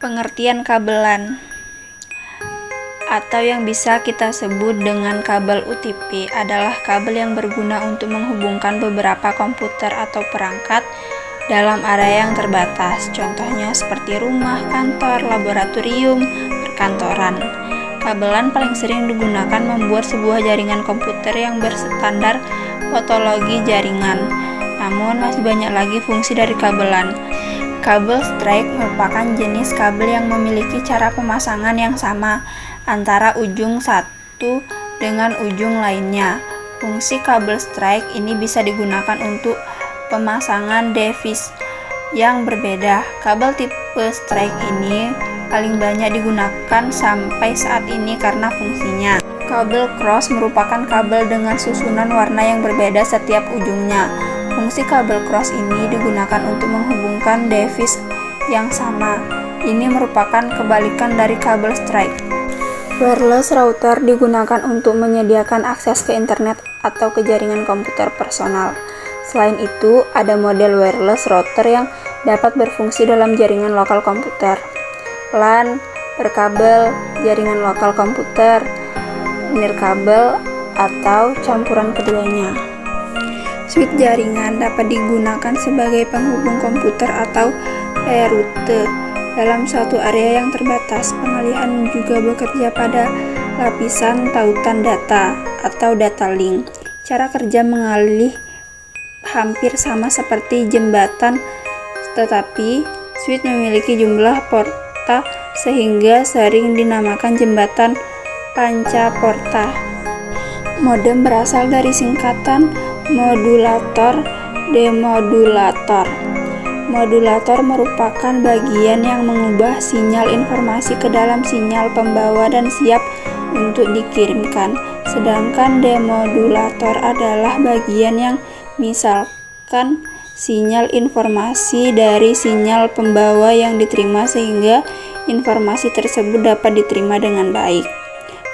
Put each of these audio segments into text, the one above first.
Pengertian kabelan atau yang bisa kita sebut dengan kabel UTP adalah kabel yang berguna untuk menghubungkan beberapa komputer atau perangkat dalam area yang terbatas, contohnya seperti rumah, kantor, laboratorium, perkantoran. Kabelan paling sering digunakan membuat sebuah jaringan komputer yang berstandar topologi jaringan. Namun masih banyak lagi fungsi dari kabelan. Kabel strike merupakan jenis kabel yang memiliki cara pemasangan yang sama antara ujung satu dengan ujung lainnya. Fungsi kabel strike ini bisa digunakan untuk pemasangan device yang berbeda. Kabel tipe strike ini paling banyak digunakan sampai saat ini karena fungsinya. Kabel cross merupakan kabel dengan susunan warna yang berbeda setiap ujungnya. Fungsi kabel cross ini digunakan untuk menghubungkan device yang sama. Ini merupakan kebalikan dari kabel strike. Wireless router digunakan untuk menyediakan akses ke internet atau ke jaringan komputer personal. Selain itu, ada model wireless router yang dapat berfungsi dalam jaringan lokal komputer. LAN, berkabel, jaringan lokal komputer, nirkabel, atau campuran keduanya. Switch jaringan dapat digunakan sebagai penghubung komputer atau e-route dalam suatu area yang terbatas. Pengalihan juga bekerja pada lapisan tautan data atau data link. Cara kerja mengalih hampir sama seperti jembatan, tetapi switch memiliki jumlah porta sehingga sering dinamakan jembatan pancaporta. Modem berasal dari singkatan modulator demodulator. Modulator merupakan bagian yang mengubah sinyal informasi ke dalam sinyal pembawa dan siap untuk dikirimkan. Sedangkan demodulator adalah bagian yang misalkan sinyal informasi dari sinyal pembawa yang diterima sehingga informasi tersebut dapat diterima dengan baik.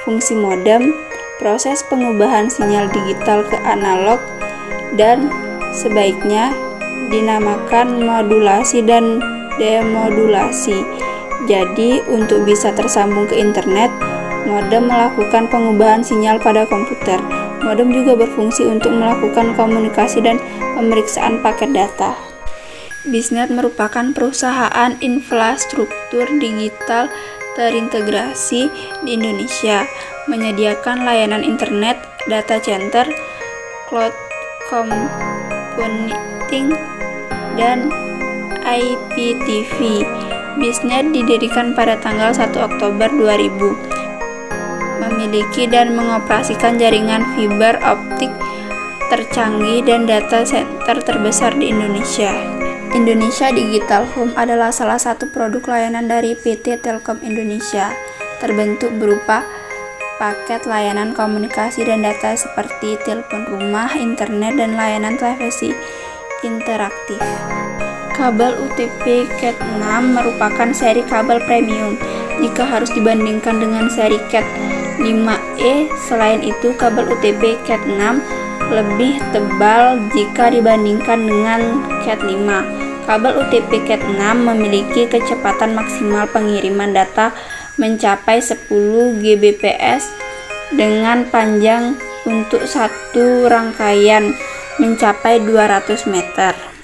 Fungsi modem, proses pengubahan sinyal digital ke analog dan sebaiknya dinamakan modulasi dan demodulasi. Jadi, untuk bisa tersambung ke internet, modem melakukan pengubahan sinyal pada komputer. Modem juga berfungsi untuk melakukan komunikasi dan pemeriksaan paket data. Bisnet merupakan perusahaan infrastruktur digital terintegrasi di Indonesia, menyediakan layanan internet, data center, cloud computing, dan IPTV. Bisnet didirikan pada tanggal 1 Oktober 2000. Memiliki dan mengoperasikan jaringan fiber optik tercanggih dan data center terbesar di Indonesia. Indonesia Digital Home adalah salah satu produk layanan dari PT Telkom Indonesia, terbentuk berupa paket layanan komunikasi dan data seperti telepon rumah, internet, dan layanan televisi interaktif. Kabel UTP Cat 6 merupakan seri kabel premium jika harus dibandingkan dengan seri Cat 5e. Selain itu, kabel UTP Cat 6 lebih tebal jika dibandingkan dengan Cat 5. Kabel UTP Cat 6 memiliki kecepatan maksimal pengiriman data mencapai 10 Gbps dengan panjang untuk satu rangkaian mencapai 200 meter.